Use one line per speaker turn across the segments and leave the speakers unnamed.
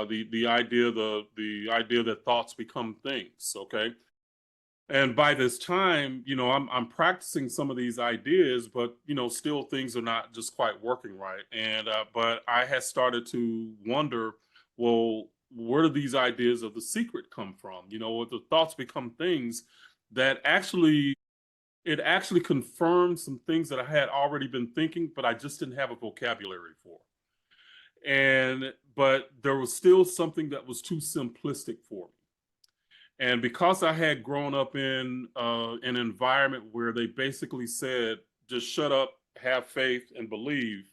the idea the idea that thoughts become things. Okay, and by this time, I'm practicing some of these ideas, but still things are not just quite working right. And but I had started to wonder, well, where do these ideas of the secret come from? What the thoughts become things that actually confirmed some things that I had already been thinking, but I just didn't have a vocabulary for. And but there was still something that was too simplistic for me. And because I had grown up in an environment where they basically said, just shut up, have faith, and believe,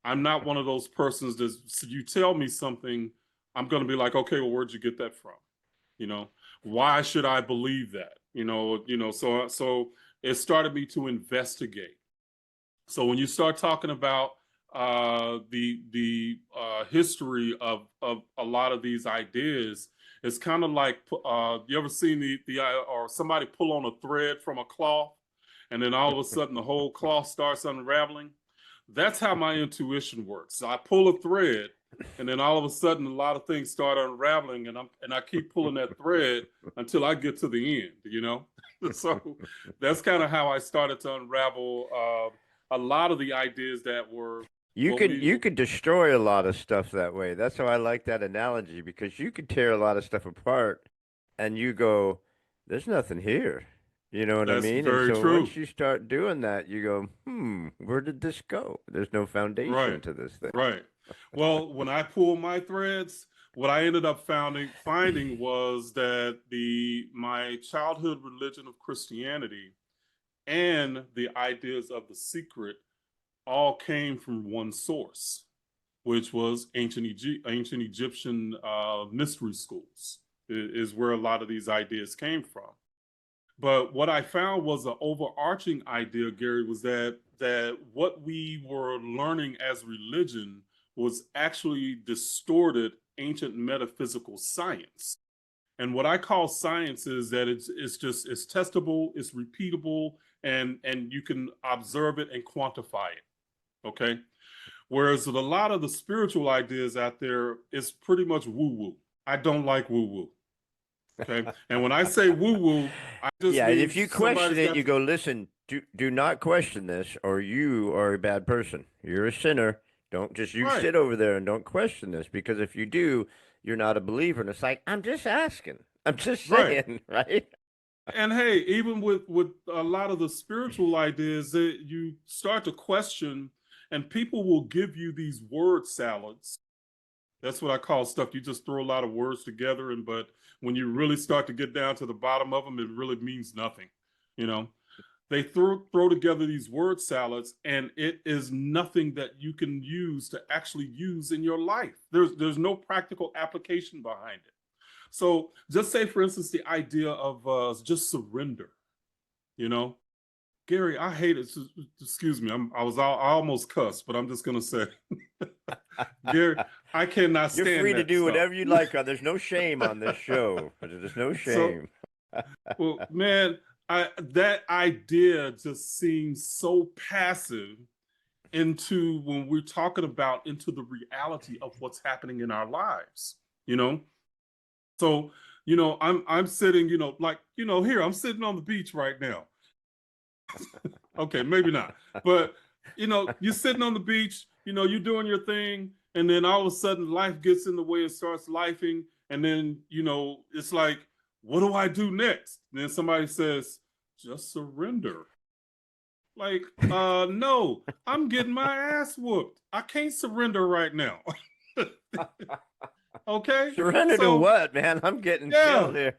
I'm not one of those persons that you tell me something, I'm going to be like, okay, well, where'd you get that from? You know, why should I believe that? So it started me to investigate. So when you start talking about the history of a lot of these ideas, it's kind of like you ever seen or somebody pull on a thread from a cloth, and then all of a sudden the whole cloth starts unraveling. That's how my intuition works. So I pull a thread, and then all of a sudden a lot of things start unraveling, and I keep pulling that thread until I get to the end. So that's kind of how I started to unravel a lot of the ideas that were
You
well,
can you could destroy a lot of stuff that way. That's how I like that analogy because you could tear a lot of stuff apart and you go, there's nothing here. You know what I
that's
mean? And
very
so
true.
once you start doing that, you go, where did this go? There's no foundation
Right,
to this thing.
right. Well, when I pulled my threads, what I ended up finding was that my childhood religion of Christianity and the ideas of the secret all came from one source, which was ancient Egyptian mystery schools, is where a lot of these ideas came from. But what I found was an overarching idea, Gary, was that what we were learning as religion was actually distorted ancient metaphysical science. And what I call science is that it's testable, it's repeatable, and you can observe it and quantify it. Okay. Whereas with a lot of the spiritual ideas out there, it's pretty much woo woo. I don't like woo woo. Okay. And when I say woo woo, I just
Yeah, and
mean
if you question
somebody's
it,
got
you
to,
go, listen, do not question this, or you are a bad person. You're a sinner. Don't just you
right.
sit over there and don't question this, because if you do, you're not a believer. And it's like, I'm just asking. I'm just
Right.
saying, right?
And hey, even with a lot of the spiritual ideas, that you start to question, and people will give you these word salads. That's what I call stuff. You just throw a lot of words together, and but when you really start to get down to the bottom of them, it really means nothing. You know, they throw together these word salads, and it is nothing that you can use to actually use in your life. There's no practical application behind it. So just say, for instance, the idea of just surrender. You know, Gary, I hate it. Excuse me, I almost cussed, but I'm just gonna say, Gary, I cannot
You're
stand
free to
that
do
stuff.
whatever you like. There's no shame on this show. There's no
So,
shame.
well, man, that idea just seems so passive into when we're talking about into the reality of what's happening in our lives. You know, so I'm sitting, here I'm sitting on the beach right now. Okay, maybe not, but you're sitting on the beach, you're doing your thing, and then all of a sudden life gets in the way and starts lifing, and then it's like, what do I do next? And then somebody says, just surrender. Like, no, I'm getting my ass whooped. I can't surrender right now. Okay,
Surrender to
so
what, man? I'm getting
yeah,
killed here.